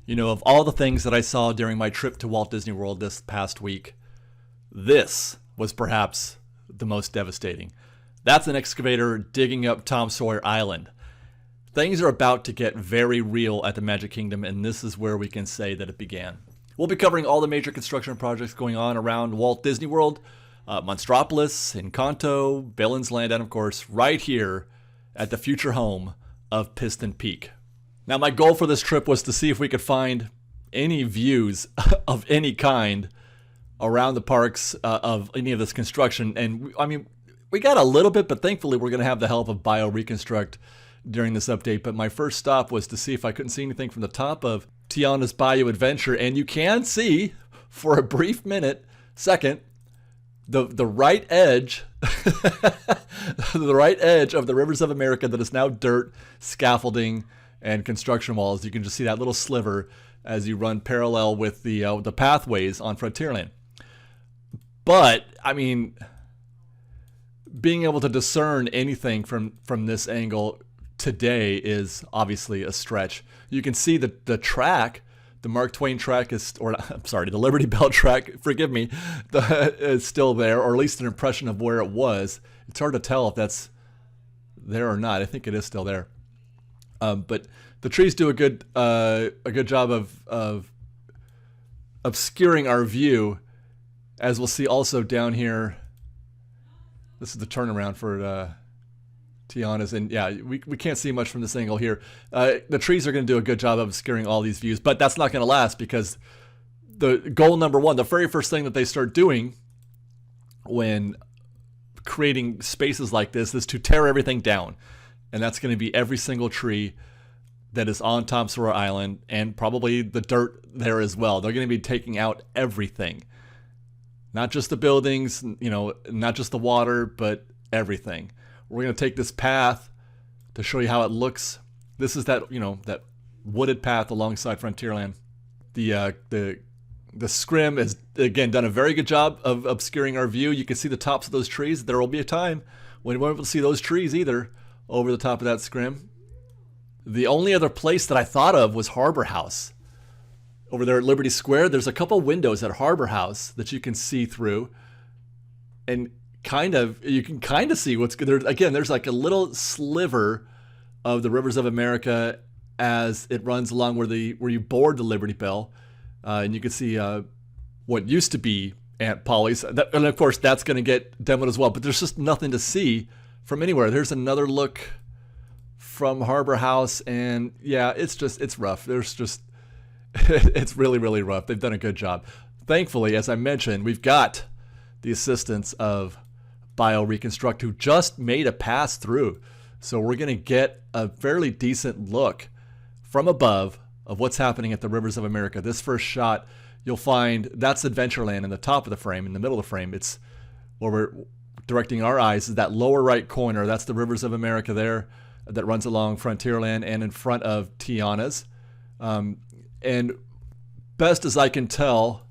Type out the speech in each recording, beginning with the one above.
You know, of all the things that I saw during my trip to Walt Disney World this past week, this was perhaps the most devastating. That's an excavator digging up Tom Sawyer Island. Things are about to get very real at the Magic Kingdom, and this is where we can say that it began. We'll be covering all the major construction projects going on around Walt Disney World, Monstropolis, Encanto, Balin's Land, and of course, right here at the future home of Piston Peak. Now, my goal for this trip was to see if we could find any views of any kind around the parks of any of this construction. And I mean, we got a little bit, but thankfully we're going to have the help of Bio Reconstruct during this update. But my first stop was to see if I couldn't see anything from the top of Tiana's Bayou Adventure. And you can see, for a brief second, the right edge, the right edge of the Rivers of America that is now dirt, scaffolding, and construction walls. You can just see that little sliver as you run parallel with the pathways on Frontierland. But I mean, being able to discern anything from this angle today is obviously a stretch. You can see the track, the Mark Twain track the Liberty Bell track, forgive me, is still there, or at least an impression of where it was. It's hard to tell if that's there or not. I think it is still there. But the trees do a good job of obscuring our view, as we'll see also down here. This is the turnaround for Tiana's, and yeah, we can't see much from this angle here. The trees are going to do a good job of obscuring all these views, but that's not going to last, because the goal number one, the very first thing that they start doing when creating spaces like this, is to tear everything down. And that's going to be every single tree that is on Tom Sawyer Island, and probably the dirt there as well. They're going to be taking out everything. Not just the buildings, not just the water, but everything. We're going to take this path to show you how it looks. This is that wooded path alongside Frontierland. The scrim has, again, done a very good job of obscuring our view. You can see the tops of those trees. There will be a time when we won't be able to see those trees either over the top of that scrim. The only other place that I thought of was Harbor House. Over there at Liberty Square, there's a couple windows at Harbor House that you can see through, and you can kind of see what's there. Again, there's like a little sliver of the Rivers of America as it runs along where you board the Liberty Bell, and you can see what used to be Aunt Polly's, and of course that's going to get demoed as well. But there's just nothing to see from anywhere. There's another look from Harbor House, and yeah, it's rough. It's really, really rough. They've done a good job. Thankfully, as I mentioned, we've got the assistance of Bio Reconstruct, who just made a pass through. So we're going to get a fairly decent look from above of what's happening at the Rivers of America. This first shot, you'll find that's Adventureland in the top of the frame, in the middle of the frame. It's where we're directing our eyes, is that lower right corner. That's the Rivers of America there that runs along Frontierland and in front of Tiana's. And best as I can tell,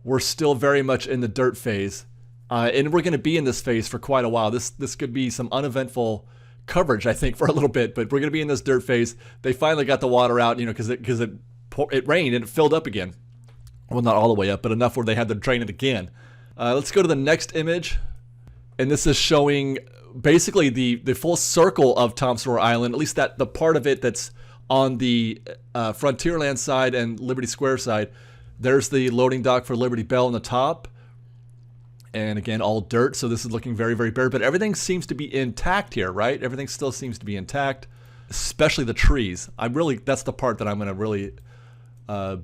we're still very much in the dirt phase. And we're going to be in this phase for quite a while. This could be some uneventful coverage, I think, for a little bit, but we're going to be in this dirt phase. They finally got the water out, because it rained and it filled up again. Well, not all the way up, but enough where they had to drain it again. Let's go to the next image. And this is showing basically the full circle of Tom Sawyer Island, at least the part of it that's on the Frontierland side and Liberty Square side. There's the loading dock for Liberty Bell on the top. And again, all dirt, so this is looking very, very bare. But everything seems to be intact here, right? Everything still seems to be intact, especially the trees. That's the part that I'm going to really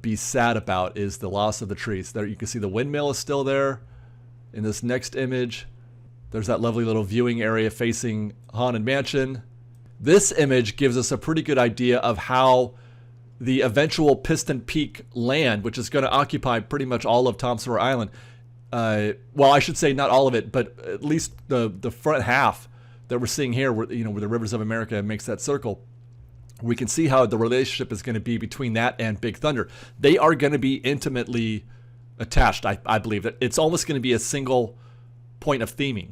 be sad about, is the loss of the trees. There, you can see the windmill is still there. In this next image, there's that lovely little viewing area facing Haunted Mansion. This image gives us a pretty good idea of how the eventual Piston Peak land, which is going to occupy pretty much all of Tom Sawyer Island, well, I should say not all of it, but at least the front half that we're seeing here, where the Rivers of America makes that circle, we can see how the relationship is going to be between that and Big Thunder. They are going to be intimately attached. I believe that it's almost going to be a single point of theming,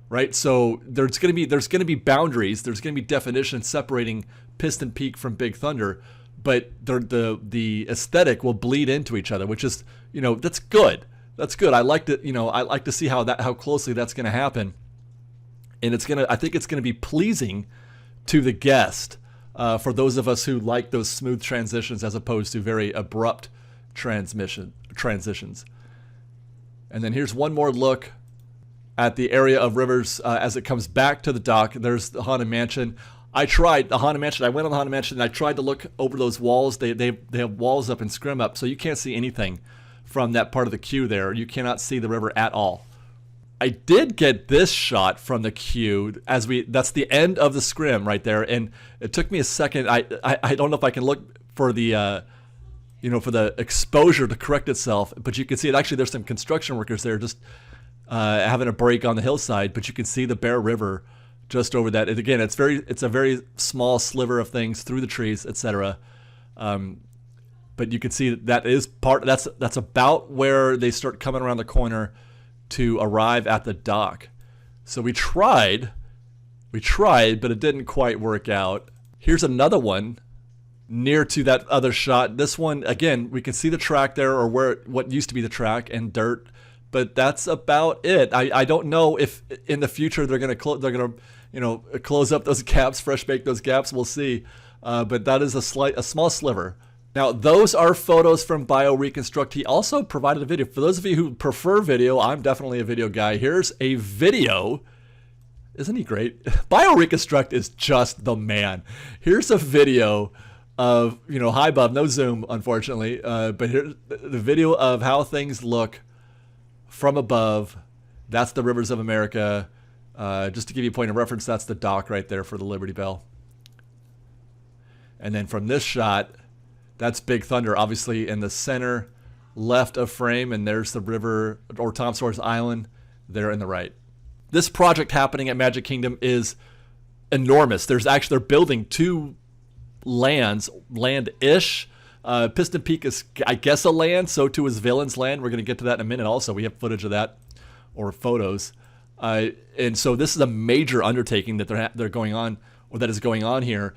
right? So there's going to be boundaries, there's going to be definitions separating Piston Peak from Big Thunder, but the aesthetic will bleed into each other, which is, that's good. That's good. I like to, I like to see how closely that's going to happen, and I think it's going to be pleasing to the guest, for those of us who like those smooth transitions as opposed to very abrupt transitions. And then here's one more look at the area of rivers as it comes back to the dock. There's the Haunted Mansion. I went on the Haunted Mansion and I tried to look over those walls. They have walls up and scrim up, so you can't see anything from that part of the queue there. You cannot see the river at all. I did get this shot from the queue that's the end of the scrim right there, and it took me a second. I don't know if I can look for the for the exposure to correct itself, but you can see it. Actually, there's some construction workers there just having a break on the hillside, but you can see the Bear River just over that. And again, it's a very small sliver of things through the trees, etc. But you can see that's about where they start coming around the corner to arrive at the dock. So we tried, but it didn't quite work out. Here's another one near to that other shot. This one, again, we can see the track there, or what used to be the track, and dirt, but that's about it. I don't know if in the future they're gonna close up those gaps, fresh bake those gaps. We'll see. But that is a small sliver. Now, those are photos from BioReconstruct. He also provided a video. For those of you who prefer video, I'm definitely a video guy. Here's a video. Isn't he great? BioReconstruct is just the man. Here's a video of, high above, no zoom, unfortunately. But here's the video of how things look from above. That's the rivers of America. Just to give you a point of reference, that's the dock right there for the Liberty Bell. And then from this shot, that's Big Thunder, obviously in the center left of frame, and there's the river, or Tom Sawyer's Island, there in the right. This project happening at Magic Kingdom is enormous. They're building two land-ish. Piston Peak is, I guess, a land, so too is Villain's Land. We're going to get to that in a minute also. We have footage of that, or photos. And so this is a major undertaking that they're going on, or that is going on here.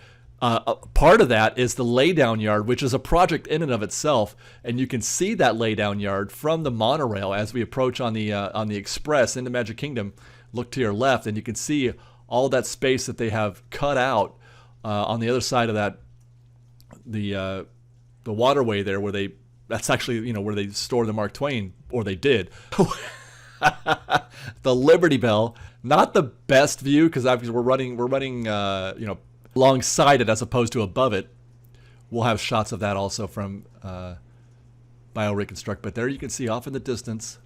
Part of that is the Laydown Yard, which is a project in and of itself, and you can see that Laydown Yard from the monorail as we approach on the express into Magic Kingdom. Look to your left, and you can see all that space that they have cut out on the other side of that, the waterway there, that's actually where they store the Mark Twain, or they did. The Liberty Bell, not the best view because we're running alongside it as opposed to above it. We'll have shots of that also from BioReconstruct. But there you can see off in the distance,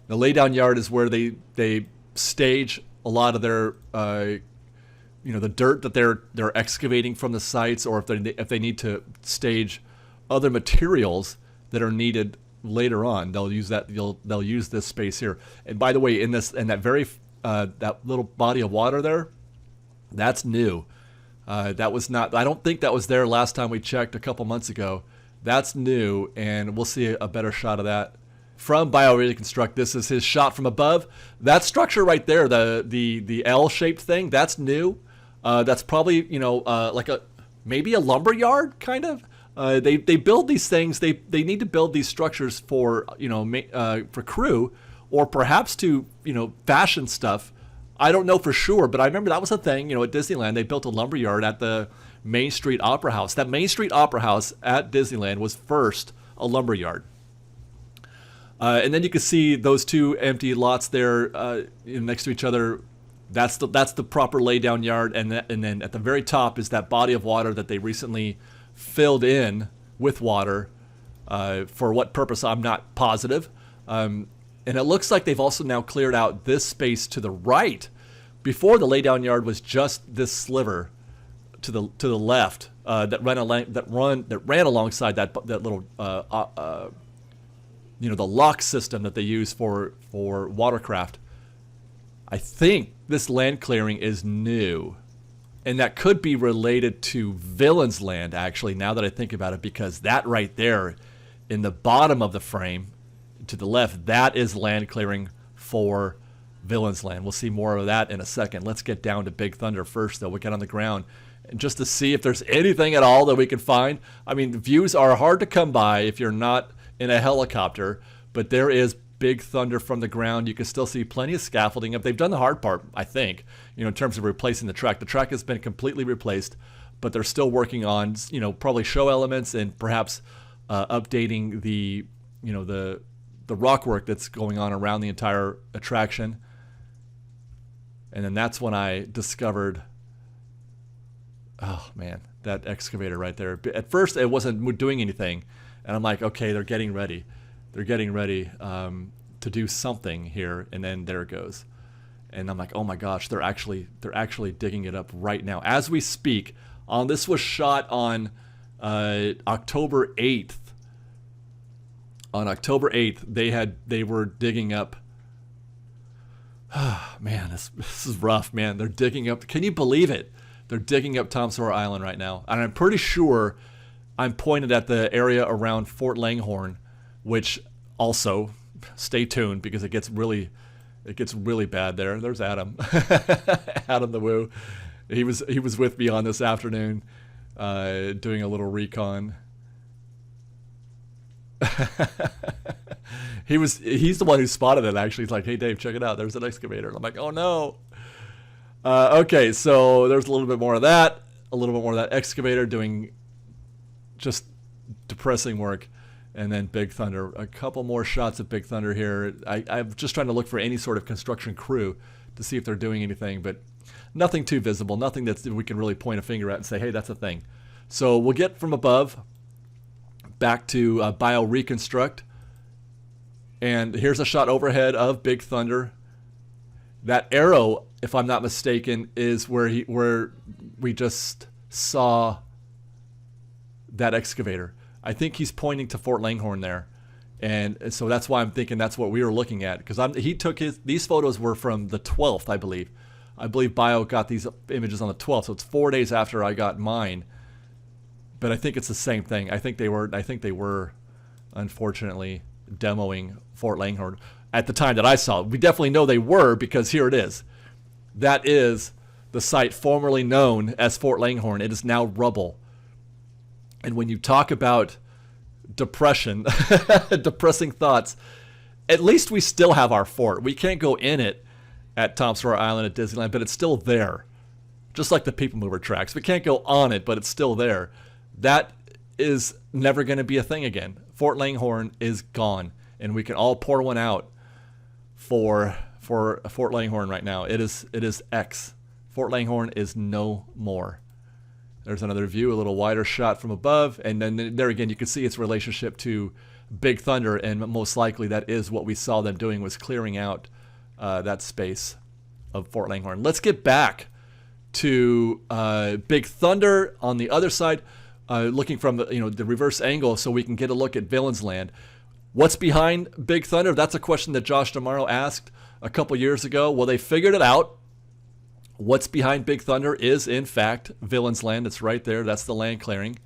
the Laydown Yard is where they stage a lot of their the dirt that they're excavating from the sites, or if they need to stage other materials that are needed later on. They'll use they'll use this space here. And by the way, in that little body of water there, that's new. That was not. I don't think that was there last time we checked a couple months ago. That's new, and we'll see a better shot of that from BioReconstruct. This is his shot from above. That structure right there, the L-shaped thing, that's new. That's probably like maybe a lumber yard kind of. They build these things. They need to build these structures for for crew, or perhaps to fashion stuff. I don't know for sure, but I remember that was a thing. At Disneyland, they built a lumber yard at the Main Street Opera House. That Main Street Opera House at Disneyland was first a lumber yard. And then you can see those two empty lots there next to each other. That's the proper Laydown Yard, and then at the very top is that body of water that they recently filled in with water. For what purpose, I'm not positive. And it looks like they've also now cleared out this space to the right. Before, the Laydown Yard was just this sliver to the left that ran alongside that little the lock system that they use for watercraft. I think this land clearing is new, and that could be related to Villain's Land, actually, now that I think about it, because that right there in the bottom of the frame to the left, that is land clearing for Villain's Land. We'll see more of that in a second. Let's get down to Big Thunder first, though. We'll get on the ground just to see if there's anything at all that we can find. I mean, the views are hard to come by if you're not in a helicopter, but there is Big Thunder from the ground. You can still see plenty of scaffolding up. They've done the hard part, I think, in terms of replacing the track. The track has been completely replaced, but they're still working on, probably show elements and perhaps updating the rock work that's going on around the entire attraction. And then that's when I discovered, oh man, that excavator right there. At first, it wasn't doing anything, and I'm like, okay, they're getting ready. They're getting ready to do something here, and then there it goes. And I'm like, oh my gosh, they're actually digging it up right now as we speak. This was shot on October 8th. On October 8th, they were digging up. Man, this is rough, man. They're digging up. Can you believe it? They're digging up Tom Sawyer Island right now, and I'm pretty sure I'm pointed at the area around Fort Langhorn, which also stay tuned because it gets really bad there. There's Adam, Adam the Woo. He was with me on this afternoon, doing a little recon. He's the one who spotted it, actually. He's like, hey Dave, check it out, there's an excavator. And I'm like, oh no. Okay, so there's a little bit more of that, excavator doing just depressing work. And then Big Thunder, a couple more shots of Big Thunder here. I'm just trying to look for any sort of construction crew to see if they're doing anything, but nothing too visible, nothing that we can really point a finger at and say, hey, that's a thing. So we'll get from above back to Bioreconstruct. And here's a shot overhead of Big Thunder. That arrow, if I'm not mistaken, is where we just saw that excavator. I think he's pointing to Fort Langhorn there. And so that's why I'm thinking that's what we were looking at. Because he took these photos were from the 12th, I believe. I believe Bio got these images on the 12th, so it's 4 days after I got mine. But I think it's the same thing. I think they were unfortunately demoing Fort Langhorn at the time that I saw it. We definitely know they were, because here it is. That is the site formerly known as Fort Langhorn. It is now rubble. And when you talk about depression, depressing thoughts, at least we still have our fort. We can't go in it at Tom Sawyer Island at Disneyland, but it's still there. Just like the People Mover tracks. We can't go on it, but it's still there. That is never going to be a thing again. Fort Langhorn is gone, and we can all pour one out for Fort Langhorn right now. It is X. Fort Langhorn is no more. There's another view, a little wider shot from above, and then there again you can see its relationship to Big Thunder, and most likely that is what we saw them doing, was clearing out that space of Fort Langhorn. Let's get back to Big Thunder on the other side, looking from the reverse angle, so we can get a look at Villains Land. What's behind Big Thunder? That's a question that Josh DeMauro asked a couple years ago. Well, they figured it out. What's behind Big Thunder is, in fact, Villains Land. It's right there. That's the land clearing.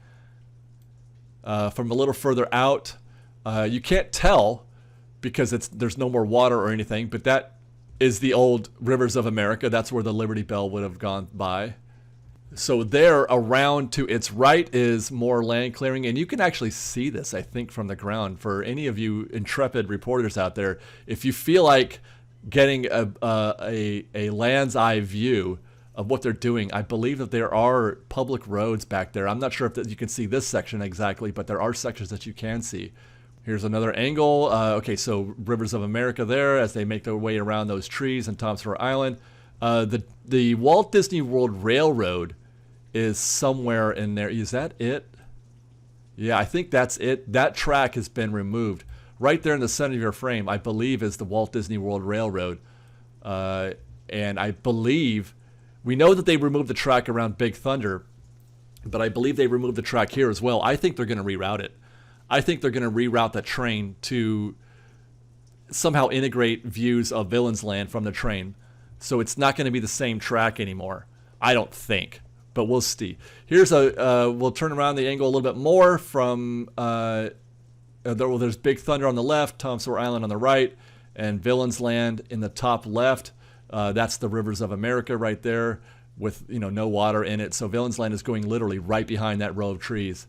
From a little further out, you can't tell because there's no more water or anything, but that is the old Rivers of America. That's where the Liberty Bell would have gone by. So there, around to its right, is more land clearing, and you can actually see this, I think, from the ground. For any of you intrepid reporters out there, if you feel like getting a land's eye view of what they're doing, I believe that there are public roads back there. I'm not sure if you can see this section exactly, but there are sections that you can see. Here's another angle. Okay, so Rivers of America there as they make their way around those trees in Tom Sawyer Island. The Walt Disney World Railroad is somewhere in there. Is that it? Yeah, I think that's it. That track has been removed. Right there in the center of your frame, I believe, is the Walt Disney World Railroad. And I believe, we know that they removed the track around Big Thunder, but I believe they removed the track here as well. I think they're going to reroute it. I think they're going to reroute that train to somehow integrate views of Villains Land from the train. So it's not going to be the same track anymore. I don't think, but we'll see. Here's we'll turn around the angle a little bit more from, there's Big Thunder on the left, Tom Sawyer Island on the right, and Villains Land in the top left. That's the Rivers of America right there. with no water in it. So Villain's Land is going literally right behind that row of trees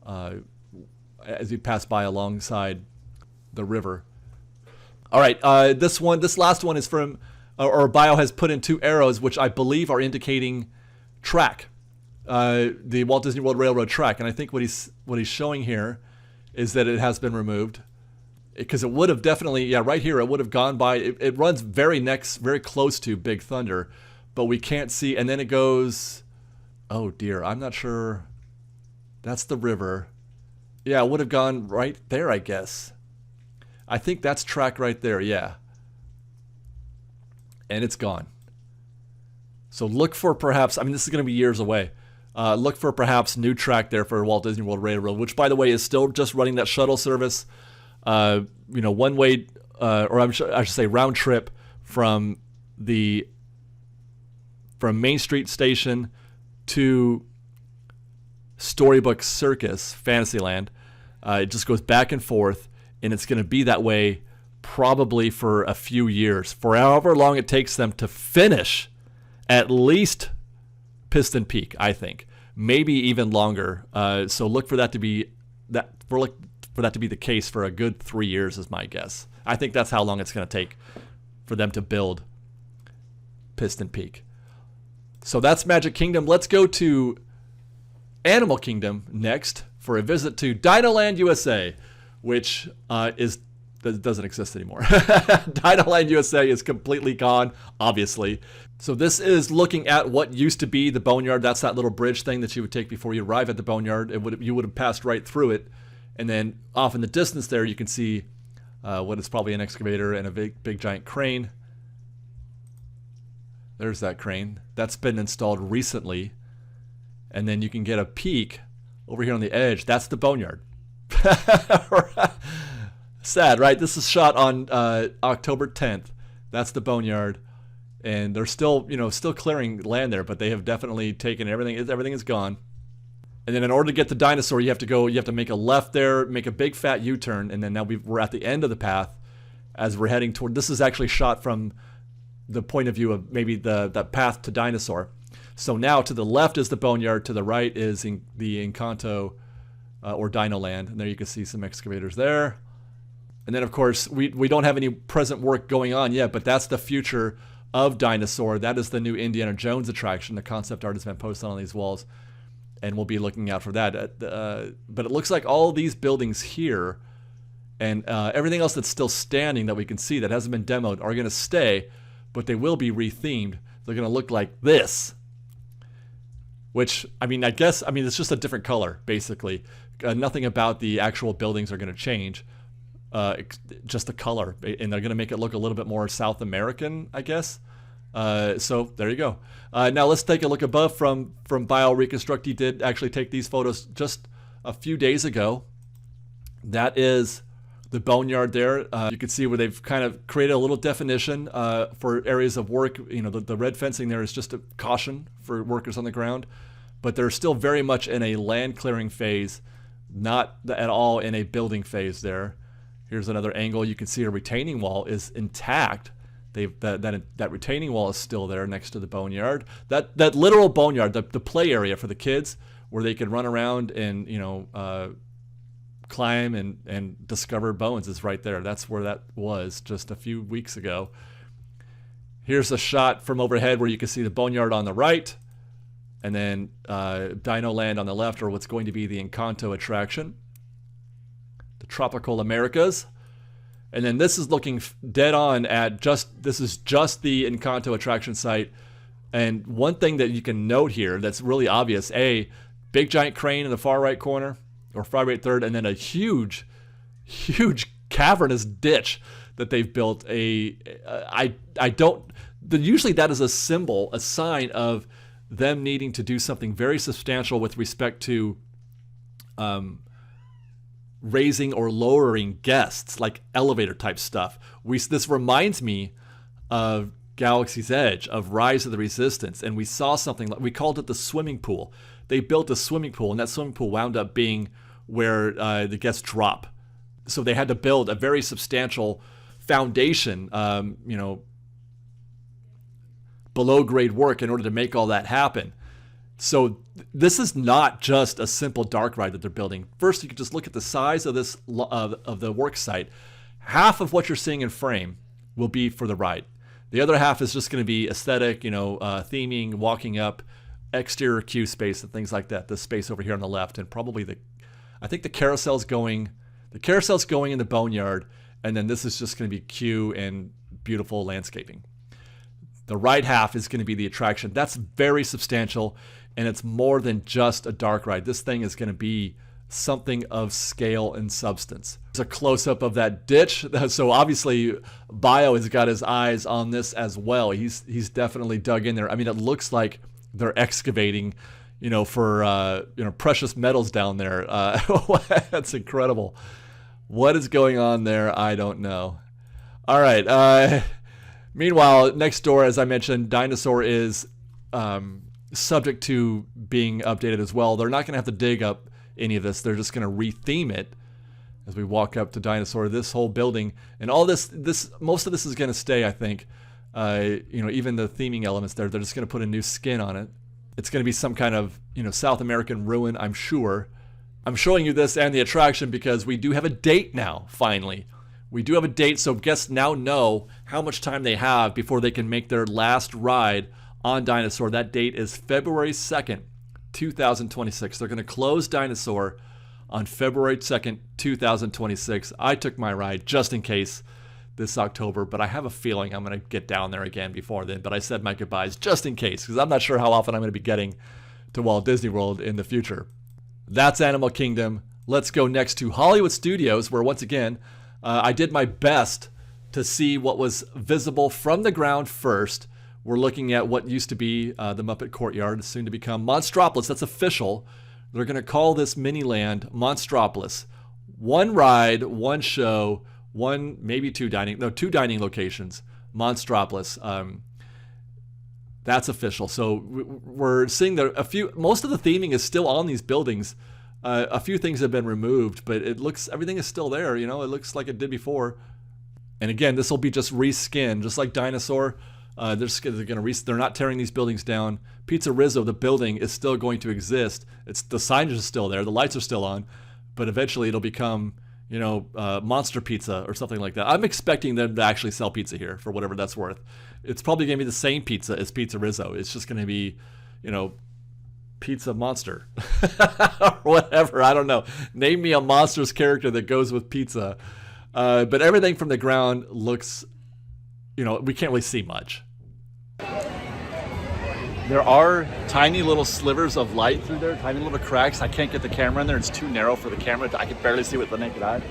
as you pass by alongside the river. All right, this last one is from, or Bio has put in 2 arrows, which I believe are indicating track, the Walt Disney World Railroad track. And I think what he's showing here is that it has been removed, because it would have definitely, right here, it would have gone by. It runs very close to Big Thunder, but we can't see. And then it goes, oh dear, I'm not sure. That's the river. Yeah, it would have gone right there, I guess. I think that's track right there, yeah. And it's gone. So look for perhaps, this is going to be years away. Look for perhaps new track there for Walt Disney World Railroad, which, by the way, is still just running that shuttle service. One way, or I should say round trip from Main Street Station to Storybook Circus, Fantasyland. It just goes back and forth, and it's going to be that way probably for a few years, for however long it takes them to finish at least Piston Peak, I think. Maybe even longer. So look for that to be the case for a good 3 years is my guess. I think that's how long it's going to take for them to build Piston Peak. So that's Magic Kingdom. Let's go to Animal Kingdom next for a visit to DinoLand U.S.A, which doesn't exist anymore. DinoLand U.S.A is completely gone, obviously. So this is looking at what used to be the Boneyard. That's that little bridge thing that you would take before you arrive at the Boneyard. You would have passed right through it. And then off in the distance there, you can see what is probably an excavator and a big giant crane. There's that crane. That's been installed recently. And then you can get a peek over here on the edge. That's the Boneyard. Sad, right? This is shot on October 10th. That's the Boneyard. And they're still clearing land there, but they have definitely taken everything. Everything is gone. And then in order to get to Dinosaur, you have to make a left there, make a big fat U-turn, and then now we're at the end of the path as we're heading toward. This is actually shot from the point of view of maybe the path to Dinosaur. So now to the left is the Boneyard, to the right is the Encanto or DinoLand, and there you can see some excavators there. And then of course we don't have any present work going on yet, but that's the future of Dinosaur. That is the new Indiana Jones attraction. The concept art has been posted on these walls, and we'll be looking out for that. But it looks like all these buildings here and everything else that's still standing that we can see that hasn't been demoed are going to stay, but they will be rethemed. They're going to look like this, which, I guess it's just a different color, basically. Nothing about the actual buildings are going to change, just the color. And they're going to make it look a little bit more South American, I guess. So there you go. Now let's take a look above from Bio Reconstruct. He did actually take these photos just a few days ago. That is the Boneyard there. You can see where they've kind of created a little definition for areas of work. The red fencing there is just a caution for workers on the ground, but they're still very much in a land clearing phase, not at all in a building phase there. Here's another angle. You can see a retaining wall is intact. That retaining wall is still there next to the Boneyard. That literal Boneyard, the play area for the kids, where they can run around and climb and discover bones, is right there. That's where that was just a few weeks ago. Here's a shot from overhead where you can see the Boneyard on the right, and then DinoLand on the left, or what's going to be the Encanto attraction, the Tropical Americas. And then this is looking dead on at this is just the Encanto attraction site. And one thing that you can note here that's really obvious, big giant crane in the far right corner, or far right third, and then a huge cavernous ditch that they've built. Usually that is a symbol, a sign of them needing to do something very substantial with respect to raising or lowering guests, like elevator type stuff. This reminds me of Galaxy's Edge, of Rise of the Resistance, and we saw something like, we called it the swimming pool. They built a swimming pool, and that swimming pool wound up being where the guests drop. So they had to build a very substantial foundation, below below grade work in order to make all that happen. So this is not just a simple dark ride that they're building. First, you can just look at the size of this of the work site. Half of what you're seeing in frame will be for the ride. The other half is just going to be aesthetic, theming, walking up, exterior queue space and things like that. This space over here on the left, and probably I think the carousel's going in the boneyard, and then this is just going to be queue and beautiful landscaping. The right half is going to be the attraction. That's very substantial, and it's more than just a dark ride. This thing is going to be something of scale and substance. There's a close-up of that ditch. So obviously Bio has got his eyes on this as well. He's definitely dug in there. I mean, it looks like they're excavating, for precious metals down there. That's incredible. What is going on there? I don't know. All right. Meanwhile, next door, as I mentioned, Dinosaur is subject to being updated as well. They're not going to have to dig up any of this. They're just going to retheme it as we walk up to Dinosaur. This whole building and all this most of this is going to stay, I think. Even the theming elements there, they're just going to put a new skin on it. It's going to be some kind of South American ruin, I'm sure. I'm showing you this and the attraction because we do have a date now. Finally, we do have a date, so guests now know how much time they have before they can make their last ride on Dinosaur. That date is February 2nd, 2026. They're going to close Dinosaur on February 2nd, 2026. I took my ride just in case this October, but I have a feeling I'm going to get down there again before then. But I said my goodbyes just in case, because I'm not sure how often I'm going to be getting to Walt Disney World in the future. That's Animal Kingdom. Let's go next to Hollywood Studios, where once again, I did my best to see what was visible from the ground first. We're looking at what used to be the Muppet Courtyard, soon to become Monstropolis. That's official. They're going to call this mini land Monstropolis. One ride, one show, two dining locations. Monstropolis. That's official. So we're seeing most of the theming is still on these buildings. A few things have been removed, but everything is still there. It looks like it did before. And again, this will be just reskinned, just like Dinosaur. They're not tearing these buildings down. Pizza Rizzo, the building, is still going to exist. The signage is still there. The lights are still on, but eventually it'll become, Monster Pizza or something like that. I'm expecting them to actually sell pizza here for whatever that's worth. It's probably going to be the same pizza as Pizza Rizzo. It's just going to be, Pizza Monster or whatever. I don't know. Name me a Monsters character that goes with pizza. But everything from the ground looks, we can't really see much. There are tiny little slivers of light through there, tiny little cracks. I can't get the camera in there. It's too narrow for the camera. I can barely see with the naked eye.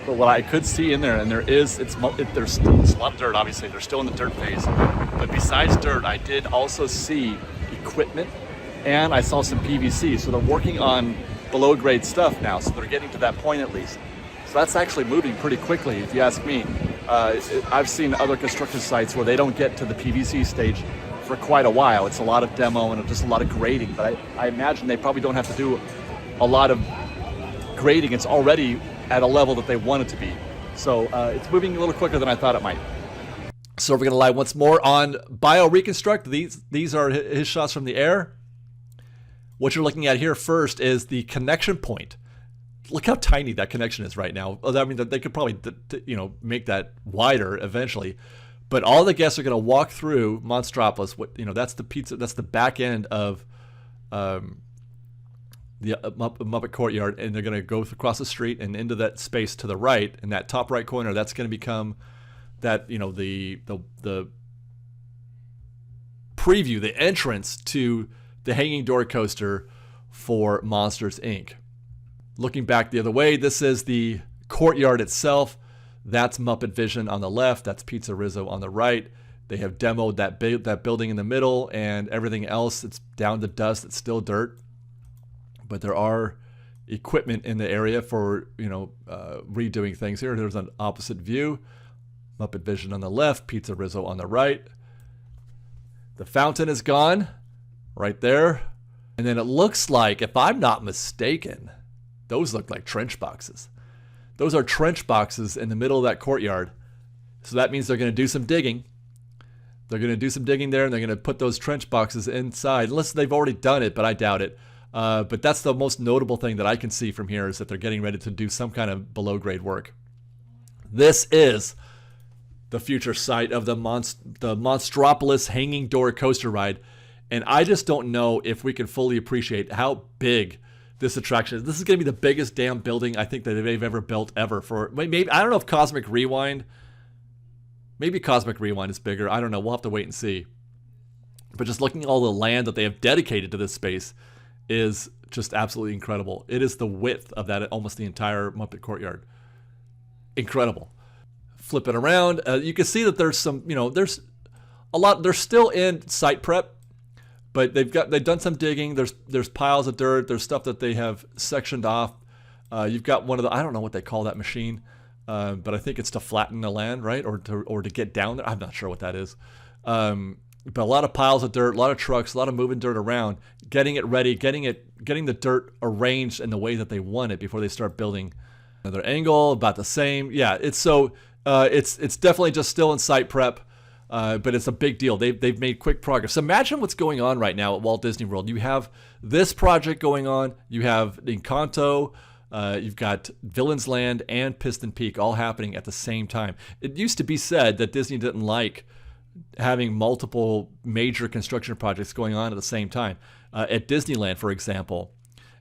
But what I could see in there, and there's still a lot of dirt, obviously. They're still in the dirt phase. But besides dirt, I did also see equipment, and I saw some PVC. So they're working on below grade stuff now. So they're getting to that point at least. So that's actually moving pretty quickly, if you ask me. I've seen other construction sites where they don't get to the PVC stage for quite a while. It's a lot of demo and just a lot of grading. But I imagine they probably don't have to do a lot of grading. It's already at a level that they want it to be. So it's moving a little quicker than I thought it might. So we're going to lie once more on Bio Reconstruct. These are his shots from the air. What you're looking at here first is the connection point. Look how tiny that connection is right now. I mean, they could probably, make that wider eventually. But all the guests are going to walk through Monstropolis. That's the pizza. That's the back end of the Muppet Courtyard, and they're going to go across the street and into that space to the right, in that top right corner. That's going to become that the preview, the entrance to the hanging door coaster for Monsters Inc. Looking back the other way, this is the courtyard itself. That's Muppet Vision on the left. That's Pizza Rizzo on the right. They have demoed that building in the middle, and everything else, it's down to dust. It's still dirt. But there are equipment in the area for, redoing things here. There's an opposite view. Muppet Vision on the left, Pizza Rizzo on the right. The fountain is gone right there. And then it looks like, if I'm not mistaken, those look like trench boxes. Those are trench boxes in the middle of that courtyard. So that means they're going to do some digging. They're going to do some digging there, and they're going to put those trench boxes inside, unless they've already done it, but I doubt it. But that's the most notable thing that I can see from here, is that they're getting ready to do some kind of below-grade work. This is the future site of the Monstropolis hanging door coaster ride, and I just don't know if we can fully appreciate how big this attraction is. This is going to be the biggest damn building I think that they've ever built ever. For maybe, I don't know if Cosmic Rewind, maybe Cosmic Rewind is bigger. I don't know. We'll have to wait and see. But just looking at all the land that they have dedicated to this space is just absolutely incredible. It is the width of that, almost the entire Muppet Courtyard. Incredible. Flip it around. You can see that there's some, there's a lot. They're still in site prep, but they've done some digging. There's piles of dirt. There's stuff that they have sectioned off. You've got one of the, I don't know what they call that machine, but I think it's to flatten the land, right? Or to get down there. I'm not sure what that is. But a lot of piles of dirt, a lot of trucks, a lot of moving dirt around, getting it ready, getting the dirt arranged in the way that they want it before they start building. Another angle, about the same. Yeah, it's definitely just still in site prep, but it's a big deal. They've made quick progress. Imagine what's going on right now at Walt Disney World. You have this project going on. You have Encanto. You've got Villains Land and Piston Peak all happening at the same time. It used to be said that Disney didn't like having multiple major construction projects going on at the same time. At Disneyland, for example,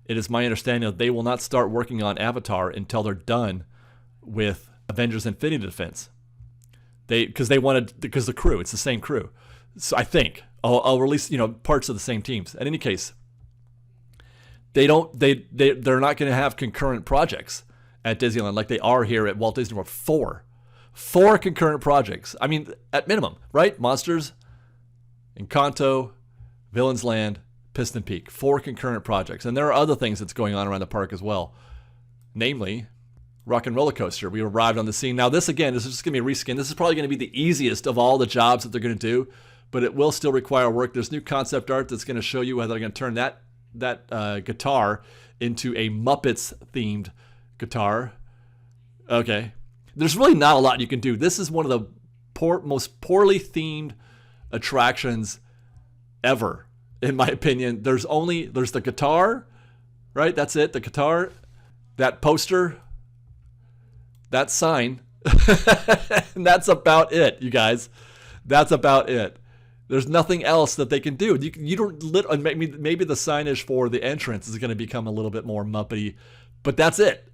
it is my understanding that they will not start working on Avatar until they're done with Avengers Infinity Defense. Because the crew, it's the same crew. So I think I'll release parts of the same teams. In any case, they're not going to have concurrent projects at Disneyland like they are here at Walt Disney World. Four concurrent projects. I mean, at minimum, right? Monsters, Encanto, Villains Land, Piston Peak. 4 concurrent projects. And there are other things that's going on around the park as well. Namely, Rock and Roller Coaster. We arrived on the scene. Now this is just going to be a reskin. This is probably going to be the easiest of all the jobs that they're going to do, but it will still require work. There's new concept art that's going to show you how they're going to turn that guitar into a Muppets-themed guitar. Okay. There's really not a lot you can do. This is one of the most poorly themed attractions ever, in my opinion. There's the guitar, right? That's it. The guitar, that poster, that sign, and that's about it, you guys. That's about it. There's nothing else that they can do. You don't. Maybe the signage for the entrance is going to become a little bit more Muppety, but that's it.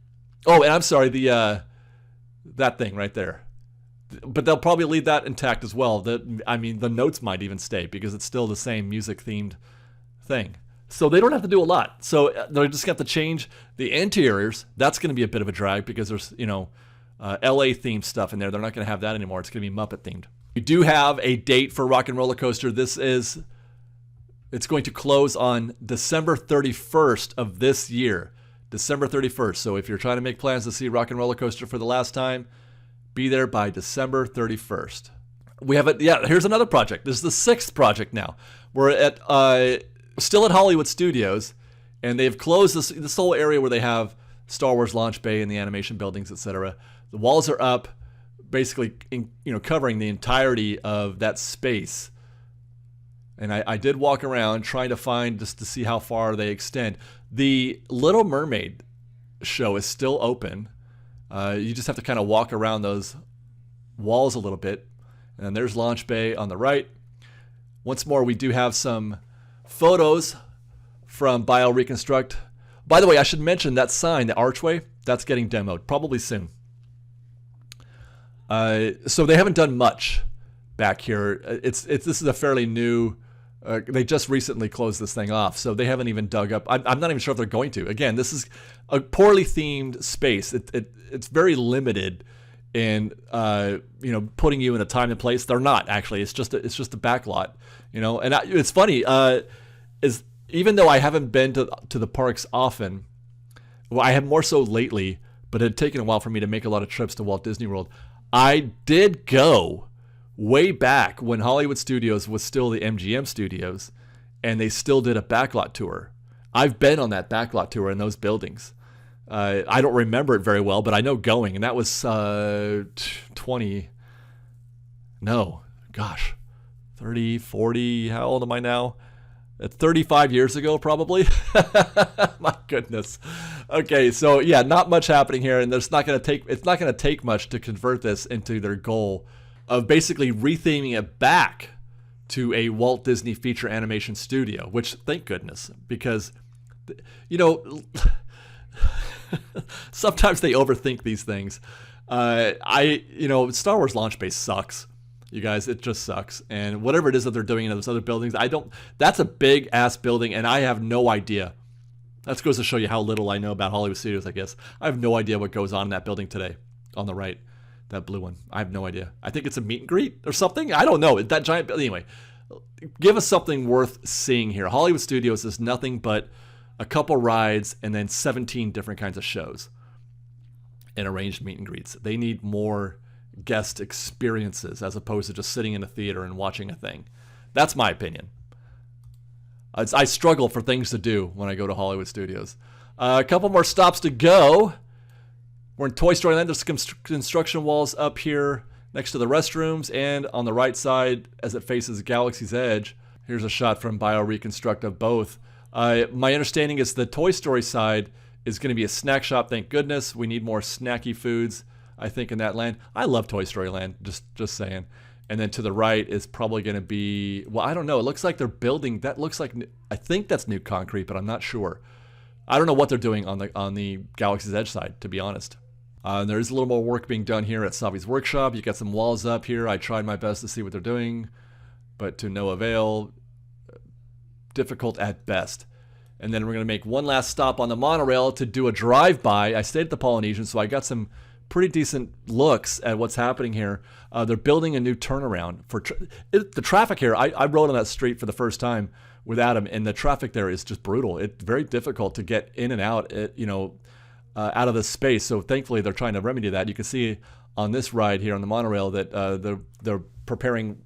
Oh, and I'm sorry, that thing right there. But they'll probably leave that intact as well. The notes might even stay because it's still the same music-themed thing. So they don't have to do a lot. So they're just going to have to change the interiors. That's going to be a bit of a drag because there's, LA-themed stuff in there. They're not going to have that anymore. It's going to be Muppet-themed. We do have a date for Rock and Roller Coaster. It's going to close on December 31st of this year. December 31st. So if you're trying to make plans to see Rock and Roller Coaster for the last time, be there by December 31st. We have here's another project. This is the 6th project now. We're still at Hollywood Studios, and they've closed this whole area where they have Star Wars Launch Bay and the animation buildings, etc. The walls are up, basically covering the entirety of that space. And I did walk around trying to find just to see how far they extend. The Little Mermaid show is still open. You just have to kind of walk around those walls a little bit. And then there's Launch Bay on the right. Once more, we do have some photos from Bio Reconstruct. By the way, I should mention that sign, the archway, that's getting demoed, probably soon. So they haven't done much back here. This is a fairly new. They just recently closed this thing off, so they haven't even dug up. I'm not even sure if they're going to. Again, this is a poorly themed space. It's very limited in putting you in a time and place. They're not actually. It's just a back lot, And it's funny is even though I haven't been to the parks often, well, I have more so lately, but it had taken a while for me to make a lot of trips to Walt Disney World. I did go way back when Hollywood Studios was still the MGM Studios, and they still did a backlot tour. I've been on that backlot tour in those buildings. I don't remember it very well, but I know going, and that was 30, 40, how old am I now? 35 years ago, probably. My goodness. Okay, so yeah, not much happening here, and it's not going to take much to convert this into their goal of basically retheming it back to a Walt Disney feature animation studio, which thank goodness, because sometimes they overthink these things. Star Wars Launch Base sucks. You guys, it just sucks. And whatever it is that they're doing in those other buildings, that's a big ass building, and I have no idea. That goes to show you how little I know about Hollywood Studios, I guess. I have no idea what goes on in that building today, on the right, that blue one. I have no idea. I think it's a meet and greet or something. I don't know. That giant building. Anyway, give us something worth seeing here. Hollywood Studios is nothing but a couple rides and then 17 different kinds of shows and arranged meet and greets. They need more guest experiences as opposed to just sitting in a theater and watching a thing. That's my opinion. I struggle for things to do when I go to Hollywood Studios. A couple more stops to go. We're in Toy Story Land. There's construction walls up here next to the restrooms, and on the right side as it faces Galaxy's Edge. Here's a shot from BioReconstruct of both. My understanding is the Toy Story side is going to be a snack shop. Thank goodness. We need more snacky foods, I think, in that land. I love Toy Story Land, just saying. And then to the right is probably going to be, well, I don't know. It looks like they're building, that looks like, I think that's new concrete, but I'm not sure. I don't know what they're doing on the Galaxy's Edge side, to be honest. There is a little more work being done here at Savi's workshop. You got some walls up here. I tried my best to see what they're doing, but to no avail. Difficult at best. And then we're going to make one last stop on the monorail to do a drive-by. I stayed at the Polynesian, so I got some pretty decent looks at what's happening here. They're building a new turnaround for the traffic here. I rode on that street for the first time with Adam, and the traffic there is just brutal. It's very difficult to get in and out, out of this space. So thankfully, they're trying to remedy that. You can see on this ride here on the monorail that they're preparing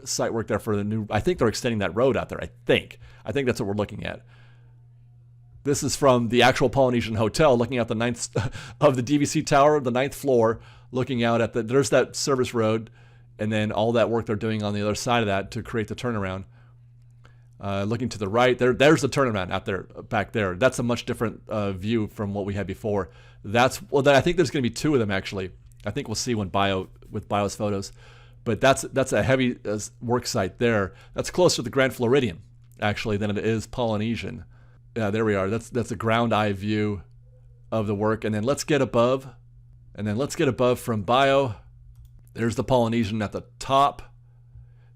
site work there for the new. I think they're extending that road out there. I think that's what we're looking at. This is from the actual Polynesian Hotel, looking at the ninth of the DVC Tower, the 9th floor, looking out at there's that service road, and then all that work they're doing on the other side of that to create the turnaround. Looking to the right, there's the turnaround out there, back there. That's a much different view from what we had before. I think there's going to be 2 of them actually. I think we'll see with Bio's photos, but that's a heavy work site there. That's closer to the Grand Floridian actually than it is Polynesian. Yeah, there we are. That's a ground eye view of the work. And then let's get above. From Bio. There's the Polynesian at the top.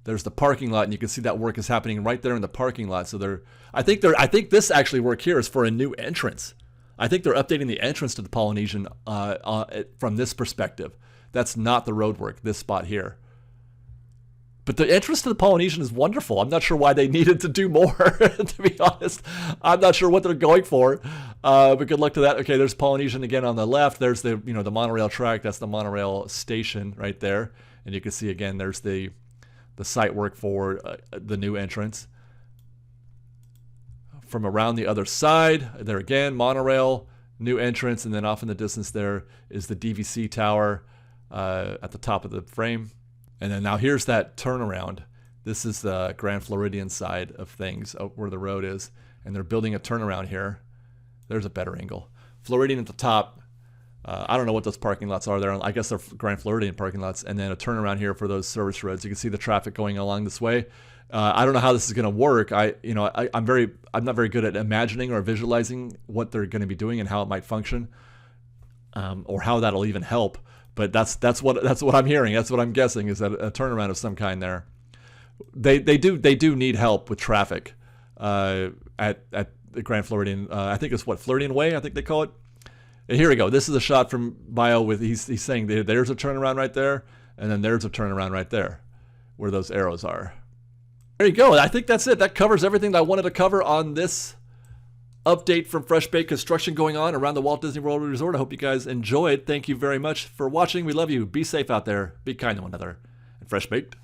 There's the parking lot, and you can see that work is happening right there in the parking lot. So I think this actually work here is for a new entrance. I think they're updating the entrance to the Polynesian from this perspective. That's not the road work, this spot here. But the entrance to the Polynesian is wonderful. I'm not sure why they needed to do more, to be honest. I'm not sure what they're going for. But good luck to that. Okay, there's Polynesian again on the left. There's the monorail track. That's the monorail station right there. And you can see again, there's the site work for the new entrance. From around the other side, there again, monorail, new entrance, and then off in the distance there is the DVC tower at the top of the frame. And then now here's that turnaround. This is the Grand Floridian side of things, where the road is. And they're building a turnaround here. There's a better angle. Floridian at the top. I don't know what those parking lots are there. I guess they're Grand Floridian parking lots. And then a turnaround here for those service roads. You can see the traffic going along this way. I don't know how this is going to work. I'm not very good at imagining or visualizing what they're going to be doing and how it might function, or how that'll even help. But that's what I'm hearing. That's what I'm guessing, is that a turnaround of some kind there. They do need help with traffic at the Grand Floridian. I think it's Floridian Way, I think they call it. And here we go. This is a shot from Bio with he's saying there's a turnaround right there, and then there's a turnaround right there, where those arrows are. There you go. I think that's it. That covers everything that I wanted to cover on this update from Fresh Baked construction going on around the Walt Disney World Resort. I hope you guys enjoyed. Thank you very much for watching. We love you. Be safe out there. Be kind to one another. And Fresh Baked